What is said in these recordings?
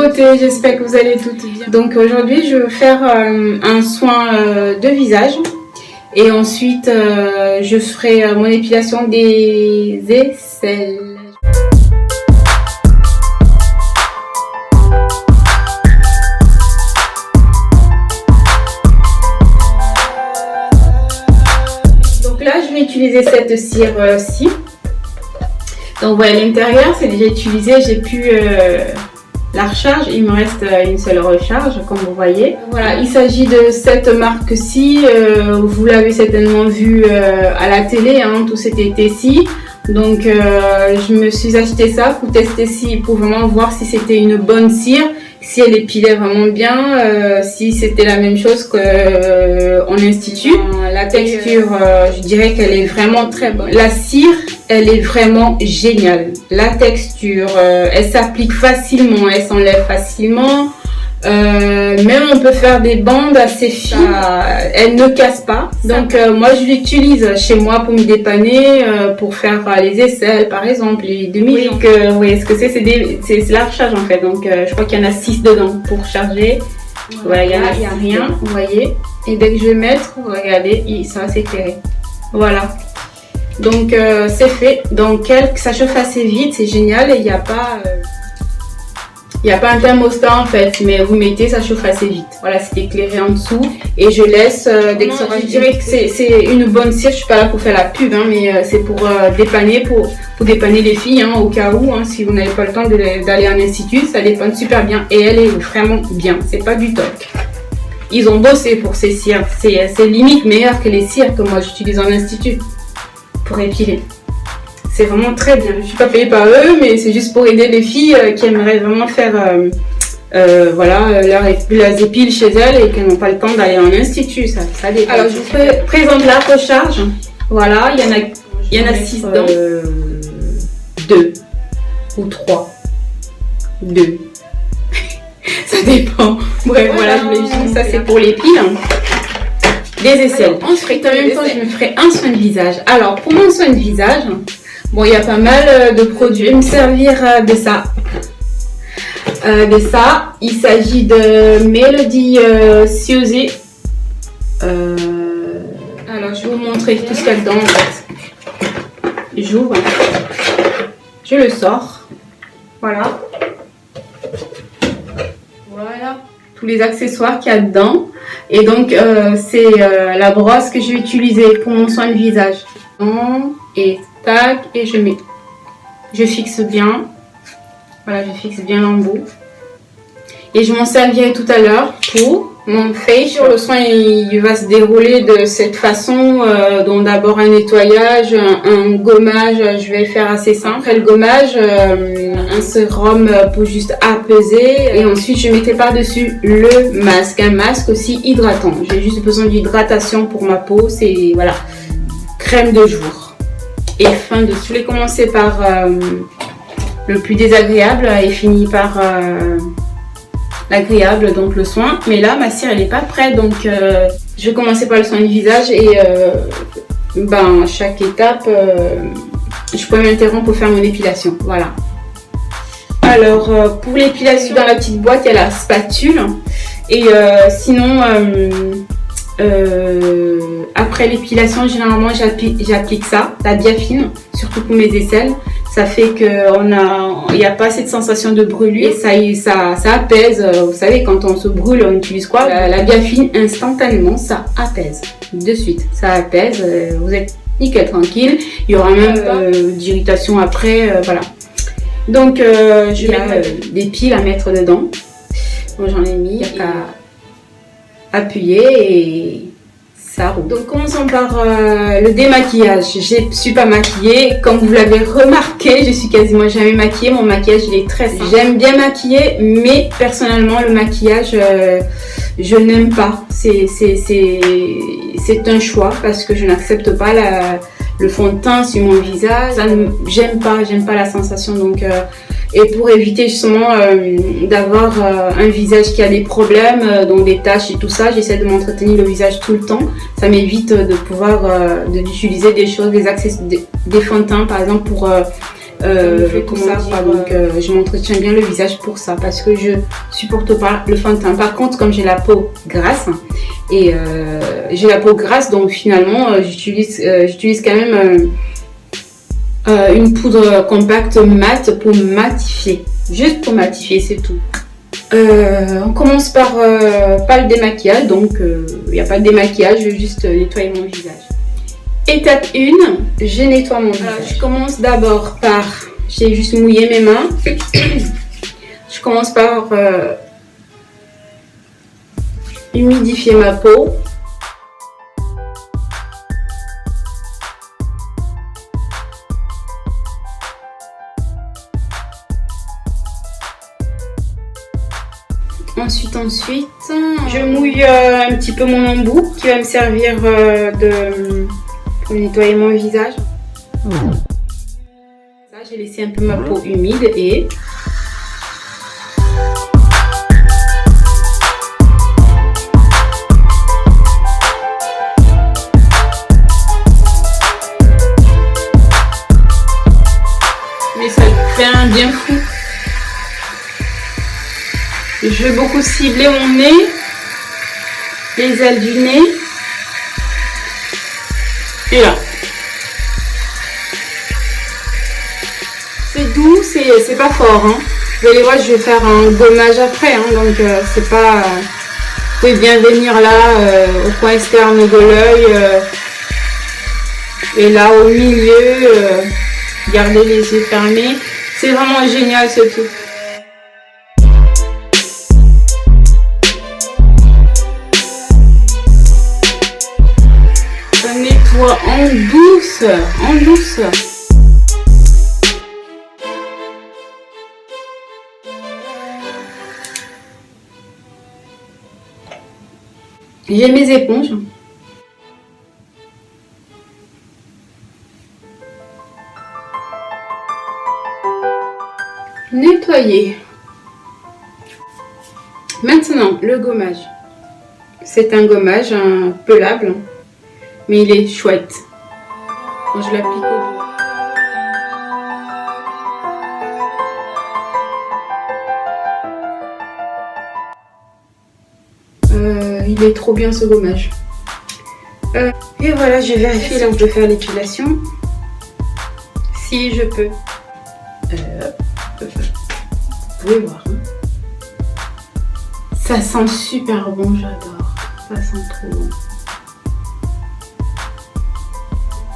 beauté, j'espère que vous allez toutes bien. Donc aujourd'hui je vais faire un soin de visage et ensuite je ferai mon épilation des aisselles. Donc là je vais utiliser cette cire-ci. Donc voilà, l'intérieur c'est déjà utilisé, j'ai pu la recharge, il me reste une seule recharge comme vous voyez. Voilà, il s'agit de cette marque-ci, vous l'avez certainement vu à la télé, hein, tout cet été-ci. Donc je me suis acheté ça pour tester pour vraiment voir si c'était une bonne cire, si elle épilait vraiment bien, si c'était la même chose qu'en institut. La texture, je dirais qu'elle est vraiment très bonne. La cire, elle est vraiment géniale. La texture, elle s'applique facilement, elle s'enlève facilement. Même on peut faire des bandes assez fines, elle ne casse pas. Donc moi je l'utilise chez moi pour me dépanner, pour faire les aisselles par exemple, les demi. Donc vous voyez ce que c'est la recharge en fait. Donc je crois qu'il y en a 6 dedans pour charger. Voilà, il n'y a rien, vous voyez. Et dès que je vais mettre, regardez, ça va s'éclairer. Voilà. Donc c'est fait. Donc ça chauffe assez vite, c'est génial et il n'y a pas un thermostat en fait, mais vous mettez, ça chauffe assez vite. Voilà, c'est éclairé en dessous et je laisse dès que ça va. Je dirais que c'est une bonne cire. Je suis pas là pour faire la pub, hein, mais c'est pour dépanner, pour dépanner les filles, hein, au cas où, hein, si vous n'avez pas le temps d'aller en institut, ça dépanne super bien et elle est vraiment bien. C'est pas du toc. Ils ont bossé pour ces cires. C'est limite meilleur que les cires que moi j'utilise en institut pour épiler. C'est vraiment très bien. Je ne suis pas payée par eux, mais c'est juste pour aider les filles qui aimeraient vraiment faire voilà, leurs épiles chez elles et qui n'ont pas le temps d'aller en institut. Ça dépend. Alors je vous présente la recharge. Voilà, il y en a 6 dedans. 2 ou 3. 2. Ça dépend. Bref, voilà, je voulais juste ça, c'est pour les piles. Des aisselles. Ensuite, en même temps, je me ferai un soin de visage. Alors, pour mon soin de visage, bon, il y a pas mal de produits. Je vais me servir de ça. Il s'agit de Melody Suzy. Alors, je vais vous montrer tout ce qu'il y a dedans. En fait. J'ouvre. Je le sors. Voilà. Voilà. Tous les accessoires qu'il y a dedans. Et donc, c'est la brosse que je vais utiliser pour mon soin de visage. Et tac, et je fixe bien. Voilà, je fixe bien l'embout. Et je m'en servirai tout à l'heure pour mon face. Le soin, il va se dérouler de cette façon. Donc d'abord un nettoyage, un gommage, je vais faire assez simple. Après le gommage, un sérum pour juste apaiser. Et ensuite, je mettrai par-dessus le masque. Un masque aussi hydratant. J'ai juste besoin d'hydratation pour ma peau. C'est, voilà, crème de jour. Et fin de. Je vais commencer par le plus désagréable et finir par l'agréable, donc le soin. Mais là, ma cire, elle n'est pas prête. Donc, je vais commencer par le soin du visage. Et à chaque étape, je peux m'interrompre pour faire mon épilation. Voilà. Alors, pour l'épilation, dans la petite boîte, il y a la spatule. Et sinon, après l'épilation, généralement, j'applique ça, la biafine, surtout pour mes aisselles. Ça fait qu'il n'y a pas cette sensation de brûlure et ça apaise. Vous savez, quand on se brûle, on utilise quoi? La biafine, instantanément, ça apaise. De suite, ça apaise. Vous êtes nickel, tranquille. Il n'y aura même pas d'irritation après. Voilà. Donc, je vais des piles à mettre dedans. Bon, j'en ai mis. Il n'y a qu'à appuyer et ça roule. Donc commençons par le démaquillage. Je ne suis pas maquillée. Comme vous l'avez remarqué, je suis quasiment jamais maquillée. Mon maquillage il est très simple. J'aime bien maquiller, mais personnellement le maquillage je n'aime pas. C'est un choix parce que je n'accepte pas le fond de teint sur mon visage. J'aime pas la sensation. Donc et pour éviter justement d'avoir un visage qui a des problèmes, donc des taches et tout ça, j'essaie de m'entretenir le visage tout le temps. Ça m'évite de pouvoir d'utiliser des choses, des fonds de teint par exemple pour comment dire, donc je m'entretiens bien le visage pour ça, parce que je supporte pas le fond de teint. Par contre, comme j'ai la peau grasse et j'ai la peau grasse, donc finalement j'utilise quand même une poudre compacte mat pour matifier, juste pour matifier, c'est tout. On commence par pas le démaquillage, donc il n'y a pas de démaquillage, je vais juste nettoyer mon visage. Étape 1, je nettoie mon visage. Je commence d'abord par, j'ai juste mouillé mes mains, je commence par humidifier ma peau. Ensuite, je mouille un petit peu mon embout qui va me servir pour nettoyer mon visage. Ça, j'ai laissé un peu ma peau humide et mais ça fait un bien fou. Je vais beaucoup cibler mon nez, les ailes du nez, et là. C'est doux, c'est pas fort. Hein. Vous allez voir, je vais faire un gommage après, hein, donc c'est pas... vous pouvez bien venir là, au coin externe de l'œil, et là au milieu, garder les yeux fermés. C'est vraiment génial ce truc. Nettoie en douce, en douce. J'ai mes éponges. Nettoyer. Maintenant, le gommage. C'est un gommage pelable. Mais il est chouette. Quand je l'applique au doigt. Il est trop bien ce gommage. Et voilà, je vérifie là où je peux faire l'épilation. Si je peux. Vous pouvez voir. Hein. Ça sent super bon, j'adore. Ça sent trop bon.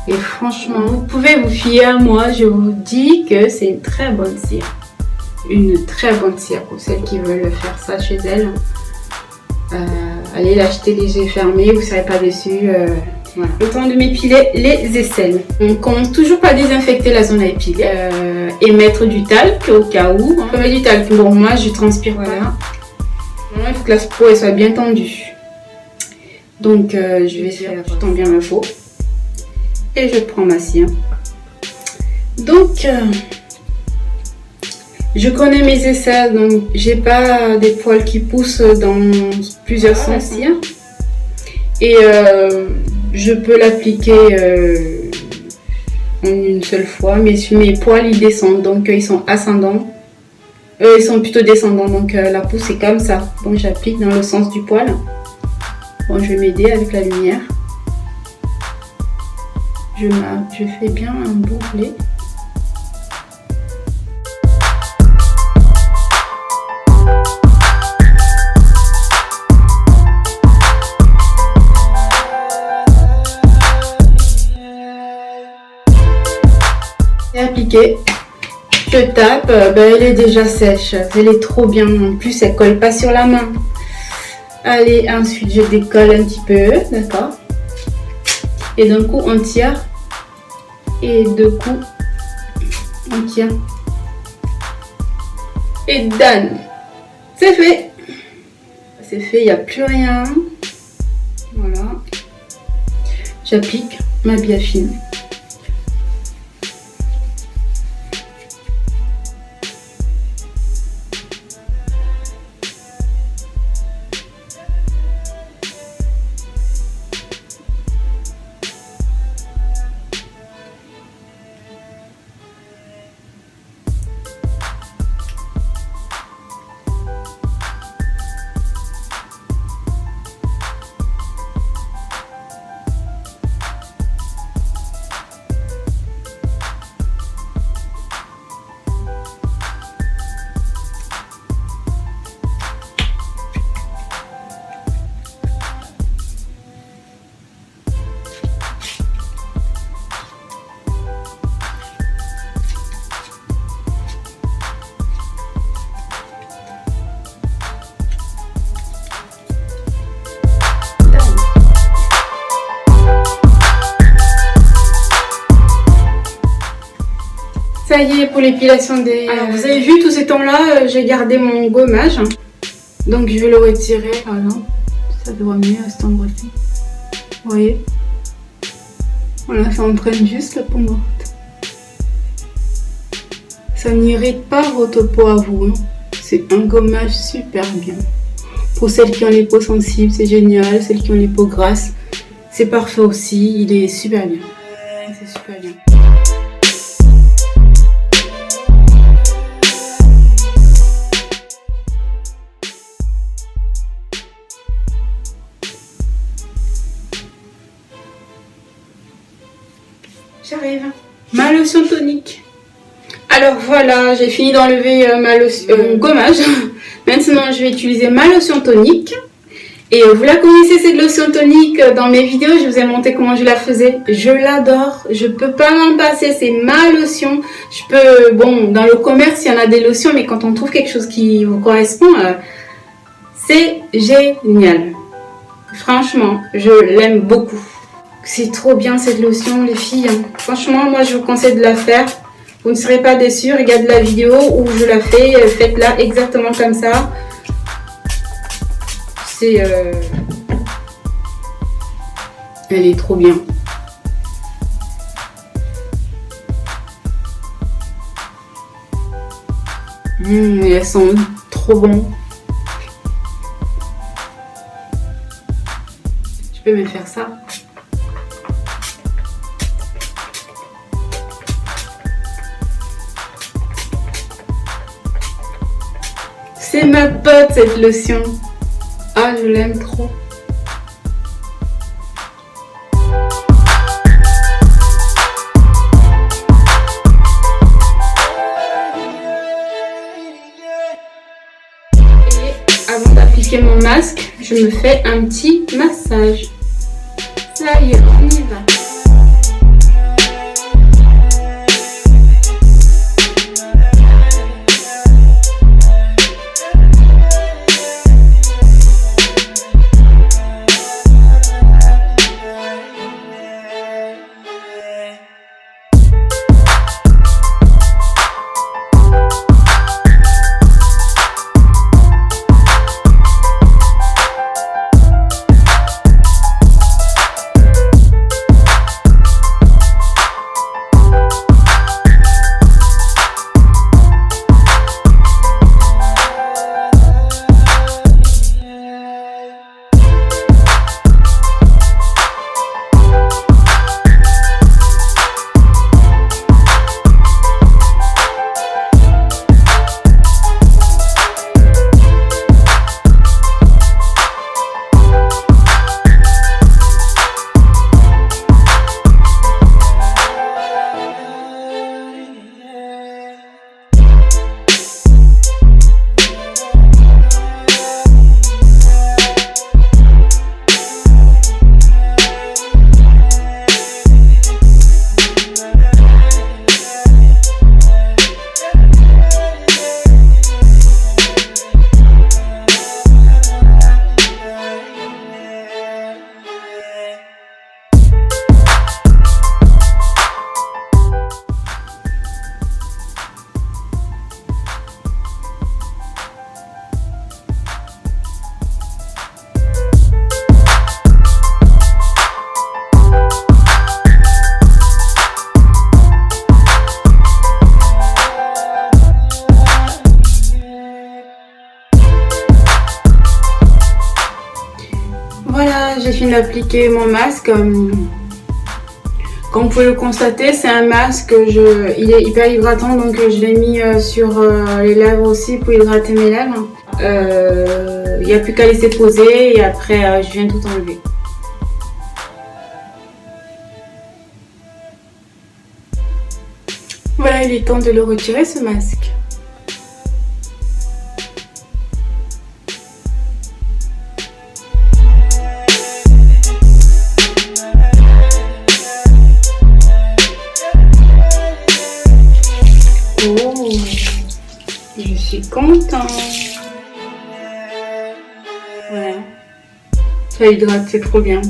Et franchement, vous pouvez vous fier à moi, je vous dis que c'est une très bonne cire. Une très bonne cire pour celles qui veulent faire ça chez elles. Allez l'acheter les yeux fermés, vous ne savez pas dessus. Voilà. Le temps de m'épiler les aisselles. On commence toujours par désinfecter la zone à épiler et mettre du talc au cas où. On peut mettre du talc. Bon, moi je transpire, voilà. Il faut que la peau elle soit bien tendue. Donc je vais faire, je tends bien ma peau. Et je prends ma cire. Donc, je connais mes aisselles, donc j'ai pas des poils qui poussent dans plusieurs sens. Et je peux l'appliquer en une seule fois, mais mes poils ils descendent, donc ils sont ascendants. Ils sont plutôt descendants, donc la peau c'est comme ça. Donc j'applique dans le sens du poil. Bon, je vais m'aider avec la lumière. Je fais bien un bouclé. C'est appliqué. Je tape, elle est déjà sèche. Elle est trop bien. En plus, elle colle pas sur la main. Allez, ensuite je décolle un petit peu, d'accord. Et d'un coup on tire. Et deux coups on tire. Et done. C'est fait. C'est fait, il n'y a plus rien. Voilà. J'applique ma biafine. détaillé pour l'épilation des... Alors vous avez vu, tout ce temps-là, j'ai gardé mon gommage. Donc je vais le retirer. Ah non, ça devrait mieux à cet endroit-ci. Vous voyez? Voilà, ça entraîne juste la peau morte. Ça n'irrite pas votre peau à vous. Hein. C'est un gommage super bien. Pour celles qui ont les peaux sensibles, c'est génial. Celles qui ont les peaux grasses, c'est parfait aussi. Il est super bien. C'est super bien. J'arrive. Ma lotion tonique. Alors voilà, j'ai fini d'enlever ma lotion gommage. Maintenant, je vais utiliser ma lotion tonique. Et vous la connaissez cette lotion tonique, dans mes vidéos, je vous ai montré comment je la faisais. Je l'adore, je peux pas m'en passer, c'est ma lotion. Je peux, bon, dans le commerce, il y en a des lotions, mais quand on trouve quelque chose qui vous correspond, c'est génial. Franchement, je l'aime beaucoup. C'est trop bien cette lotion, les filles. Franchement, moi, je vous conseille de la faire. Vous ne serez pas déçus. Regardez la vidéo où je la fais. Faites-la exactement comme ça. C'est... Elle est trop bien. Elles sont trop bonnes. Je peux me faire ça. C'est ma pote cette lotion. Ah, je l'aime trop. Et avant d'appliquer mon masque, je me fais un petit massage. Ça y est, on y va. Voilà, j'ai fini d'appliquer mon masque. Comme vous pouvez le constater, c'est un masque, il est hyper hydratant, donc je l'ai mis sur les lèvres aussi pour hydrater mes lèvres. Il n'y a plus qu'à laisser poser et après je viens tout enlever. Voilà, il est temps de le retirer ce masque. Oh, je suis contente. Ouais, ça hydrate, c'est trop bien.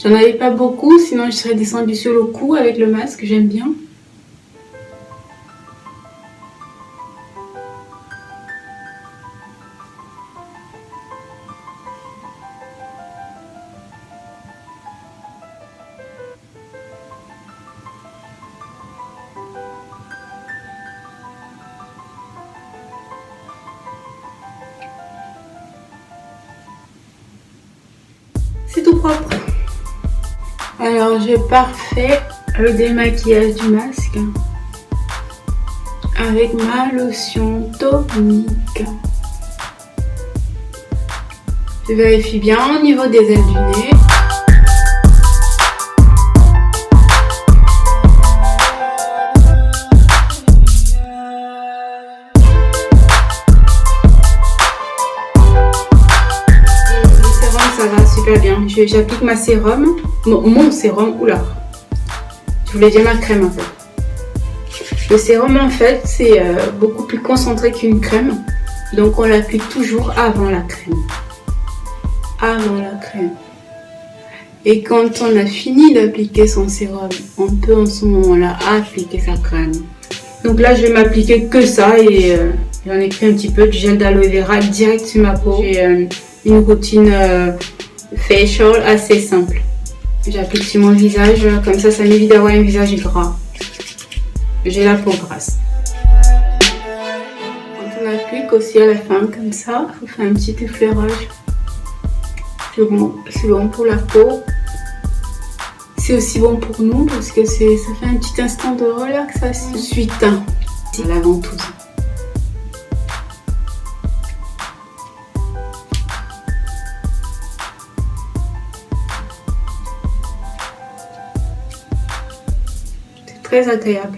J'en avais pas beaucoup, sinon je serais descendue sur le cou avec le masque, j'aime bien. C'est tout propre. Alors j'ai parfait le démaquillage du masque avec ma lotion tonique. Je vérifie bien au niveau des ailes du nez. Ça va super bien. J'applique ma sérum, mon sérum, oula, je voulais dire ma crème en fait. Le sérum en fait c'est beaucoup plus concentré qu'une crème, donc on l'applique toujours avant la crème. Avant la crème. Et quand on a fini d'appliquer son sérum, on peut en ce moment-là appliquer sa crème. Donc là je vais m'appliquer que ça et j'en ai pris un petit peu de gel d'aloe vera direct sur ma peau. J'ai une routine facial assez simple. J'applique sur mon visage, comme ça m'évite d'avoir un visage gras. J'ai la peau grasse. Quand on applique aussi à la fin comme ça, il faut faire un petit effleurage. C'est bon pour la peau. C'est aussi bon pour nous parce que ça fait un petit instant de relaxation. Ensuite, c'est la ventouse. Très agréable.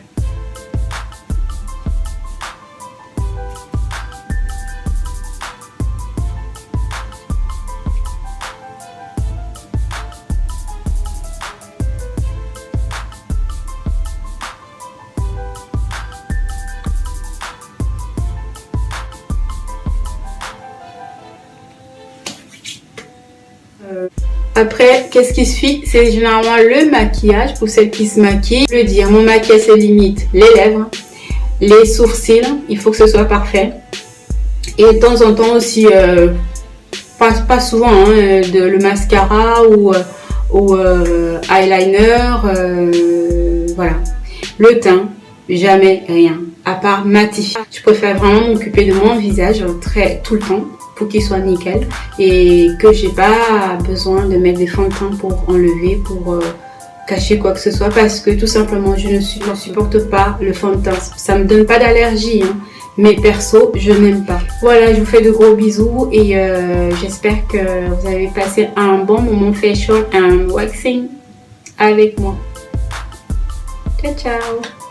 Après, qu'est-ce qui suit? C'est généralement le maquillage pour celles qui se maquillent. Je veux dire, mon maquillage se limite les lèvres, les sourcils, il faut que ce soit parfait. Et de temps en temps aussi, pas souvent, hein, le mascara ou eyeliner, voilà. Le teint, jamais rien, à part matifier. Je préfère vraiment m'occuper de mon visage tout le temps, pour qu'il soit nickel et que j'ai pas besoin de mettre des fonds de teint pour enlever, pour cacher quoi que ce soit, parce que tout simplement je ne supporte pas le fond de teint. Ça me donne pas d'allergie, hein, mais perso je n'aime pas. Voilà, je vous fais de gros bisous et j'espère que vous avez passé un bon moment facial and waxing avec moi. Ciao ciao.